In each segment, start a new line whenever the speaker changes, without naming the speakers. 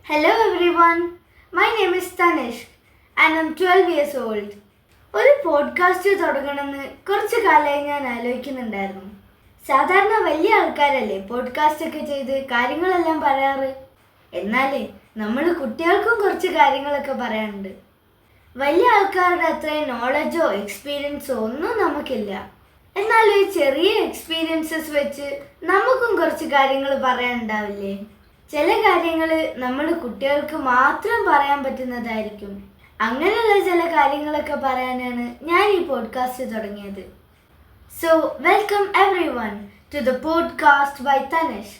Hello everyone, my name is Tanish and I'm 12 years old. ഒരു podcast തുടങ്ങണമെന്ന് കുറച്ച് കാലമായി ഞാൻ ആലോചിക്കുന്നുണ്ടായിരുന്നു. സാധാരണ വലിയ ആൾക്കാരല്ലേ പോഡ്കാസ്റ്റ് ഒക്കെ ചെയ്ത് കാര്യങ്ങളെല്ലാം പറയാറ്. എന്നാലേ നമ്മൾ കുട്ടികൾക്കും കുറച്ച് കാര്യങ്ങളൊക്കെ പറയാനുണ്ട്. വലിയ ആൾക്കാരുടെ അത്രയും നോളജോ എക്സ്പീരിയൻസോ ഒന്നും നമുക്കില്ല. എന്നാലും ഈ ചെറിയ എക്സ്പീരിയൻസസ് വെച്ച് നമുക്കും കുറച്ച് കാര്യങ്ങൾ പറയാനുണ്ടാവില്ലേ? ചില കാര്യങ്ങൾ നമ്മൾ കുട്ടികൾക്ക് മാത്രം പറയാൻ പറ്റുന്നതായിരിക്കും. അങ്ങനെയുള്ള ചില കാര്യങ്ങളൊക്കെ പറയാനാണ് ഞാൻ ഈ പോഡ്കാസ്റ്റ് തുടങ്ങിയത്. So welcome everyone to the podcast by Tanish.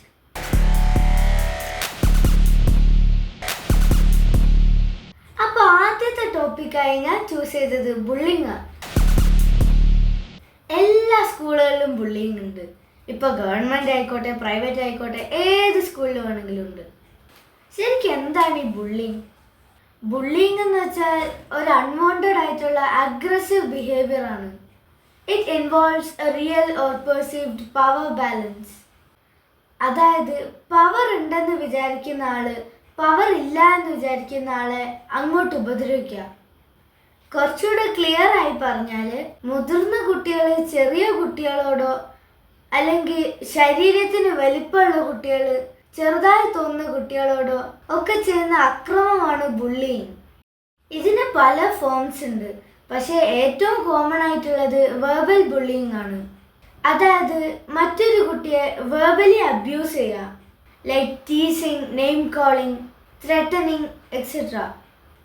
അപ്പോൾ ആദ്യത്തെ ടോപ്പിക്കായി ഞാൻ ചൂസ് ചെയ്തത് ബുള്ളിങ്. എല്ലാ സ്കൂളുകളിലും ബുള്ളിങ് ഉണ്ട്. ഇപ്പോൾ ഗവൺമെൻറ് ആയിക്കോട്ടെ പ്രൈവറ്റ് ആയിക്കോട്ടെ ഏത് സ്കൂളിൽ വേണമെങ്കിലും ഉണ്ട്. ശരിക്കും എന്താണ് ഈ ബുള്ളിങ്? ബുള്ളിങ് എന്ന് വെച്ചാൽ ഒരു അൺവാണ്ടഡ് ആയിട്ടുള്ള അഗ്രസീവ് ബിഹേവിയർ ആണ്. It involves A real or perceived power balance. അതായത് പവർ ഉണ്ടെന്ന് വിചാരിക്കുന്ന ആള് പവർ ഇല്ല എന്ന് വിചാരിക്കുന്ന ആളെ അങ്ങോട്ട് ഉപദ്രവിക്കുക. കുറച്ചുകൂടെ ക്ലിയർ ആയി പറഞ്ഞാൽ മുതിർന്ന കുട്ടികൾ ചെറിയ കുട്ടികളോടോ അല്ലെങ്കിൽ ശരീരത്തിന് വലിപ്പമുള്ള കുട്ടികൾ ചെറുതായി തോന്നുന്ന കുട്ടികളോടോ ഒക്കെ ചെയ്യുന്ന അക്രമമാണ് ബുള്ളിങ്. ഇതിന് പല ഫോംസ് ഉണ്ട്. പക്ഷേ ഏറ്റവും കോമൺ ആയിട്ടുള്ളത് വെർബൽ ബുള്ളിങ് ആണ്. അതായത് മറ്റൊരു കുട്ടിയെ വെർബലി അബ്യൂസ് ചെയ്യുക, like teasing, name calling, threatening etcetera.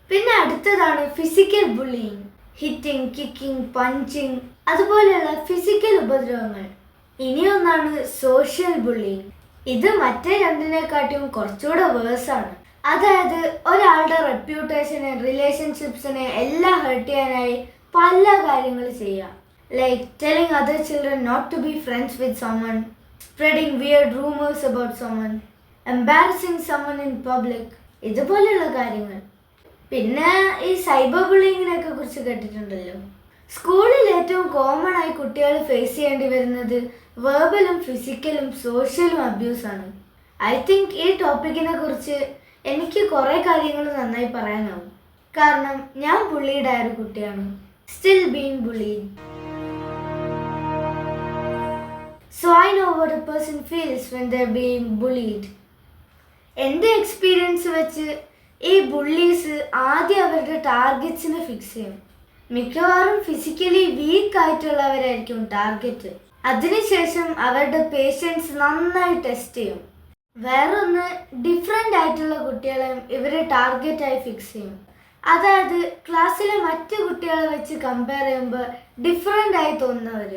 പിന്നെ അടുത്തതാണ് physical bullying, hitting, kicking, punching, അതുപോലെയുള്ള ഫിസിക്കൽ ഉപദ്രവങ്ങൾ. ഇനിയൊന്നാണ് സോഷ്യൽ ബുള്ളിങ്. ഇത് മറ്റേ രണ്ടിനെക്കാട്ടിയും കുറച്ചുകൂടെ വേഴ്സാണ്. അതായത് ഒരാളുടെ റെപ്യൂട്ടേഷനെ, റിലേഷൻഷിപ്സിനെ എല്ലാം ഹേർട്ട് ചെയ്യാനായി പല കാര്യങ്ങൾ ചെയ്യാം. Like telling other children not to be friends with someone, spreading weird rumours about someone, embarrassing someone in public, ഇതുപോലെയുള്ള കാര്യങ്ങൾ. പിന്നെ ഈ സൈബർ ബുള്ളിങ്ങിനെയൊക്കെ കുറിച്ച് കേട്ടിട്ടുണ്ടല്ലോ. സ്കൂളിൽ ഏറ്റവും കോമൺ ആയി കുട്ടികൾ ഫേസ് ചെയ്യേണ്ടി വരുന്നത് വെർബലും ഫിസിക്കലും സോഷ്യലും അബ്യൂസാണ്. ഐ തിങ്ക് ഈ ടോപ്പിക്കിനെ കുറിച്ച് എനിക്ക് കുറേ കാര്യങ്ങൾ നന്നായി പറയാനാവും. കാരണം ഞാൻ ബുള്ളീഡ് ആയ ഒരു കുട്ടിയാണ്. Still being bullied. So I know what A person feels when they are being bullied. എൻ്റെ എക്സ്പീരിയൻസ് വെച്ച് ഈ ബുള്ളീസ് ആദ്യം അവരുടെ ടാർഗറ്റ്സിനെ ഫിക്സ് ചെയ്യും. മിക്കവാറും ഫിസിക്കലി വീക്ക് ആയിട്ടുള്ളവരായിരിക്കും ടാർഗറ്റ്. അതിനുശേഷം അവരുടെ പേഷ്യൻസ് നന്നായി ടെസ്റ്റ് ചെയ്യും. വേറൊന്ന്, ഡിഫറെൻ്റ് ആയിട്ടുള്ള കുട്ടികളെയും ഇവർ ടാർഗറ്റായി ഫിക്സ് ചെയ്യും. അതായത് ക്ലാസ്സിലെ മറ്റു കുട്ടികളെ വെച്ച് കമ്പയർ ചെയ്യുമ്പോൾ ഡിഫറെൻ്റ് ആയി തോന്നുന്നവർ.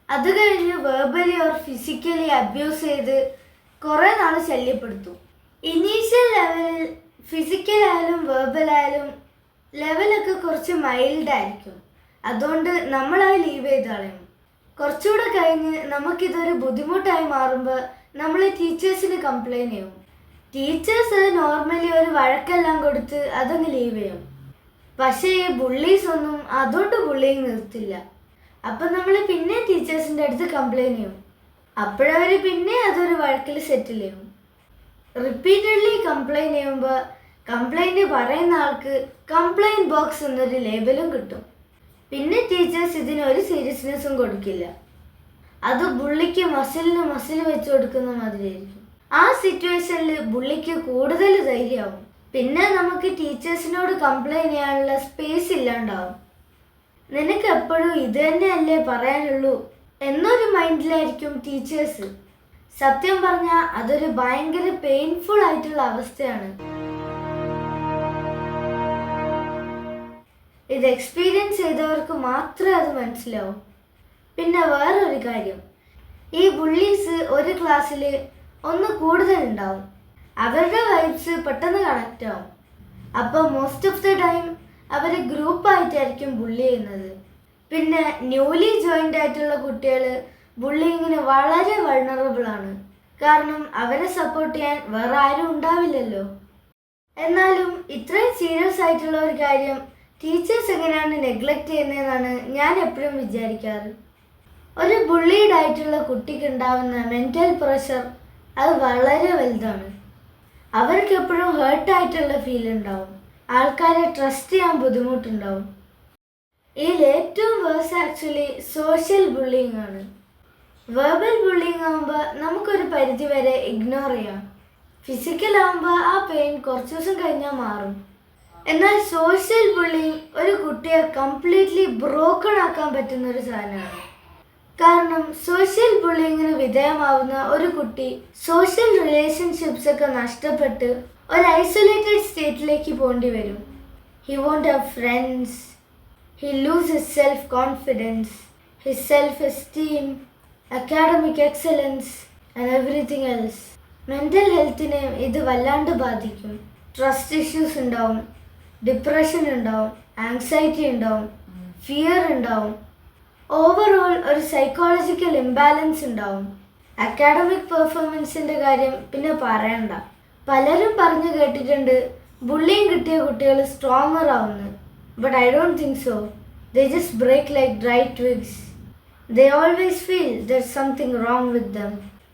അത് കഴിഞ്ഞ് വെർബലി ഓർ ഫിസിക്കലി അബ്യൂസ് ചെയ്ത് കുറേ നാൾ ശല്യപ്പെടുത്തും. ഇനീഷ്യൽ ലെവലിൽ ഫിസിക്കലായാലും വെർബലായാലും ലെവലൊക്കെ കുറച്ച് മൈൽഡായിരിക്കും. അതുകൊണ്ട് നമ്മളത് ലീവ് ചെയ്ത് കളയും. കുറച്ചുകൂടെ കഴിഞ്ഞ് നമുക്കിതൊരു ബുദ്ധിമുട്ടായി മാറുമ്പോൾ നമ്മൾ ടീച്ചേഴ്സിന് കംപ്ലയിൻറ്റ് ചെയ്യും. ടീച്ചേഴ്സ് നോർമലി ഒരു വഴക്കെല്ലാം കൊടുത്ത് അതങ്ങ് ലീവ് ചെയ്യും. പക്ഷേ ഈ ബുള്ളീസ് ഒന്നും അതുകൊണ്ട് ബുള്ളിങ് നിർത്തില്ല. അപ്പം നമ്മൾ പിന്നെ ടീച്ചേഴ്സിൻ്റെ അടുത്ത് കംപ്ലയിൻറ്റ് ചെയ്യും. അപ്പോഴവർ പിന്നെ അതൊരു വഴക്കിൽ സെറ്റിൽ ചെയ്യും. റിപ്പീറ്റഡ്ലി കംപ്ലയിൻറ്റ് ചെയ്യുമ്പോൾ കംപ്ലൈൻറ്റ് പറയുന്ന ആൾക്ക് കംപ്ലൈൻറ്റ് ബോക്സ് എന്നൊരു ലേബലും കിട്ടും. പിന്നെ ടീച്ചേഴ്സ് ഇതിനൊരു സീരിയസ്നെസ്സും കൊടുക്കില്ല. അത് ബുള്ളിക്ക് മസിലിന് മസിൽ വെച്ച് കൊടുക്കുന്ന മാതിരിയായിരിക്കും. ആ സിറ്റുവേഷനിൽ ബുള്ളിക്ക് കൂടുതൽ ധൈര്യമാവും. പിന്നെ നമുക്ക് ടീച്ചേഴ്സിനോട് കംപ്ലൈൻറ്റ് ചെയ്യാനുള്ള സ്പേസ് ഇല്ലാണ്ടാവും. നിനക്ക് എപ്പോഴും ഇത് തന്നെയല്ലേ പറയാനുള്ളൂ എന്നൊരു മൈൻഡിലായിരിക്കും ടീച്ചേഴ്സ്. സത്യം പറഞ്ഞാൽ അതൊരു ഭയങ്കര പെയിൻഫുൾ ആയിട്ടുള്ള അവസ്ഥയാണ്. ഇത് എക്സ്പീരിയൻസ് ചെയ്തവർക്ക് മാത്രമേ അത് മനസ്സിലാവൂ. പിന്നെ വേറൊരു കാര്യം, ഈ ബുള്ളീസ് ഒരു ക്ലാസ്സിൽ ഒന്ന് കൂടുതലുണ്ടാവും. അവരുടെ വൈബ്സ് പെട്ടെന്ന് കണക്റ്റ് ആവും. അപ്പോൾ മോസ്റ്റ് ഓഫ് ദ ടൈം അവർ ഗ്രൂപ്പായിട്ടായിരിക്കും ബുള്ളി ചെയ്യുന്നത്. പിന്നെ ന്യൂലി ജോയിൻ്റ് ആയിട്ടുള്ള കുട്ടികൾ ബുള്ളിങ്ങിന് വളരെ വൾണറബിളാണ്. കാരണം അവരെ സപ്പോർട്ട് ചെയ്യാൻ വേറെ ആരും ഉണ്ടാവില്ലല്ലോ. എന്നാലും ഇത്രയും സീരിയസ് ആയിട്ടുള്ള ഒരു കാര്യം ടീച്ചേഴ്സ് എങ്ങനെയാണ് നെഗ്ലക്റ്റ് ചെയ്യുന്നതെന്നാണ് ഞാൻ എപ്പോഴും വിചാരിക്കാറ്. ഒരു ബുള്ളീഡ് ആയിട്ടുള്ള കുട്ടിക്ക് ഉണ്ടാവുന്ന മെൻ്റൽ പ്രഷർ അത് വളരെ വലുതാണ്. അവർക്ക് എപ്പോഴും ഹേർട്ടായിട്ടുള്ള ഫീൽ ഉണ്ടാവും. ആൾക്കാരെ ട്രസ്റ്റ് ചെയ്യാൻ ബുദ്ധിമുട്ടുണ്ടാവും. ഇതിൽ ഏറ്റവും വേഴ്സ് ആക്ച്വലി സോഷ്യൽ ബുള്ളിങ് ആണ്. വെർബൽ ബുള്ളിങ് ആകുമ്പോൾ നമുക്കൊരു പരിധി വരെ ഇഗ്നോർ ചെയ്യാം. ഫിസിക്കൽ ആകുമ്പോൾ ആ പെയിൻ കുറച്ച് ദിവസം കഴിഞ്ഞാൽ മാറും. എന്നാൽ സോഷ്യൽ ബുള്ളിങ് ഒരു കുട്ടിയെ കംപ്ലീറ്റ്ലി ബ്രോക്കൺ ആക്കാൻ പറ്റുന്ന ഒരു സാധനമാണ്. കാരണം സോഷ്യൽ ബുള്ളിങ്ങിന് വിധേയമാവുന്ന ഒരു കുട്ടി സോഷ്യൽ റിലേഷൻഷിപ്സ് ഒക്കെ നഷ്ടപ്പെട്ട് ഒരു ഐസൊലേറ്റഡ് സ്റ്റേറ്റിലേക്ക് പോകേണ്ടി വരും. He won't have friends, he lose his self confidence, his self esteem, academic excellence and everything else. Mental ഹെൽത്തിനെ ഇത് വല്ലാണ്ട് ബാധിക്കും. ട്രസ്റ്റ് ഇഷ്യൂസ് ഉണ്ടാവും, ഡിപ്രഷൻ ഉണ്ടാവും, ആങ്സൈറ്റി ഉണ്ടാവും, ഫിയർ ഉണ്ടാവും. ഓവറോൾ ഒരു സൈക്കോളജിക്കൽ ഇംബാലൻസ് ഉണ്ടാവും. അക്കാഡമിക് പെർഫോമൻസിൻ്റെ കാര്യം പിന്നെ പറയണ്ട. പലരും പറഞ്ഞു കേട്ടിട്ടുണ്ട് ബുള്ളിങ് കിട്ടിയ കുട്ടികൾ സ്ട്രോങ്ങർ ആവുന്നു. But I don't think so. They just break like dry twigs. They always feel there's something wrong with them.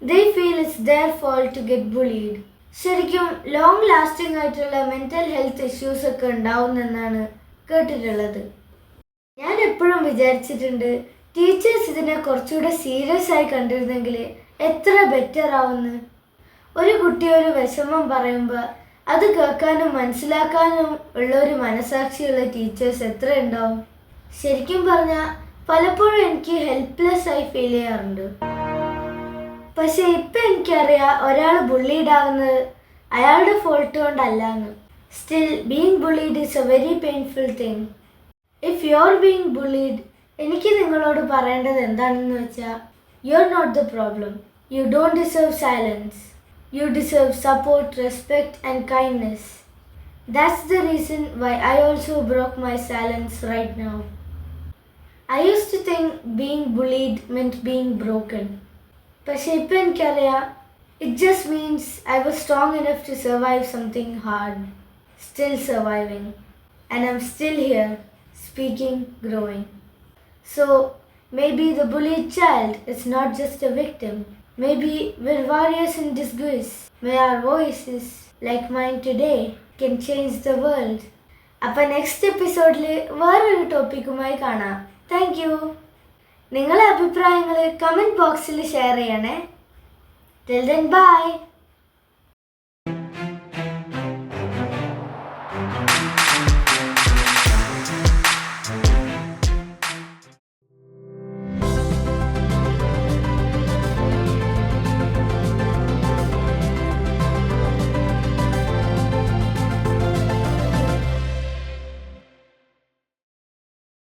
They feel it's their fault to get bullied. ശരിക്കും ലോങ് ലാസ്റ്റിംഗ് ആയിട്ടുള്ള mental health issues ഒക്കെ ഉണ്ടാവുമെന്നാണ് കേട്ടിട്ടുള്ളത്. ഞാൻ എപ്പോഴും വിചാരിച്ചിട്ടുണ്ട് teachers ഇതിനെ കുറച്ചുകൂടെ serious ആയി കണ്ടിരുന്നെങ്കിൽ എത്ര ബെറ്റർ ആവുമെന്ന്. ഒരു കുട്ടി ഒരു വിഷമം പറയുമ്പോൾ അത് കേൾക്കാനും മനസ്സിലാക്കാനും ഉള്ള ഒരു മനസാക്ഷിയുള്ള ടീച്ചേഴ്സ് എത്ര ഉണ്ടാവും. ശരിക്കും പറഞ്ഞാൽ പലപ്പോഴും എനിക്ക് ഹെൽപ്ലെസ് ആയി ഫീൽ ചെയ്യാറുണ്ട്. പക്ഷെ ഇപ്പം എനിക്കറിയാം ഒരാൾ ബുള്ളീഡ് ആവുന്നത് അയാളുടെ ഫോൾട്ട് കൊണ്ടല്ലാന്ന്. Still being bullied is a very painful thing. If you are being bullied, എനിക്ക് നിങ്ങളോട് പറയേണ്ടത് എന്താണെന്ന് വെച്ചാൽ, you are not the problem. You don't deserve silence. You deserve support, respect and kindness. That's the reason why I also broke my silence right now. I used to think being bullied meant being broken. പക്ഷേ ഇപ്പം എനിക്കറിയാം, it just means I was strong enough to survive something hard, still surviving, and I'm still here, speaking, growing. So maybe the bullied child is not just a victim. Maybe we're warriors in disguise. May our voices, like mine today, can change the world. അപ്പോൾ next എപ്പിസോഡിൽ വേറൊരു ടോപ്പിക്കുമായി കാണാം. Thank you. നിങ്ങളുടെ അഭിപ്രായങ്ങൾ comment ബോക്സിൽ share ചെയ്യണേ. Till then bye.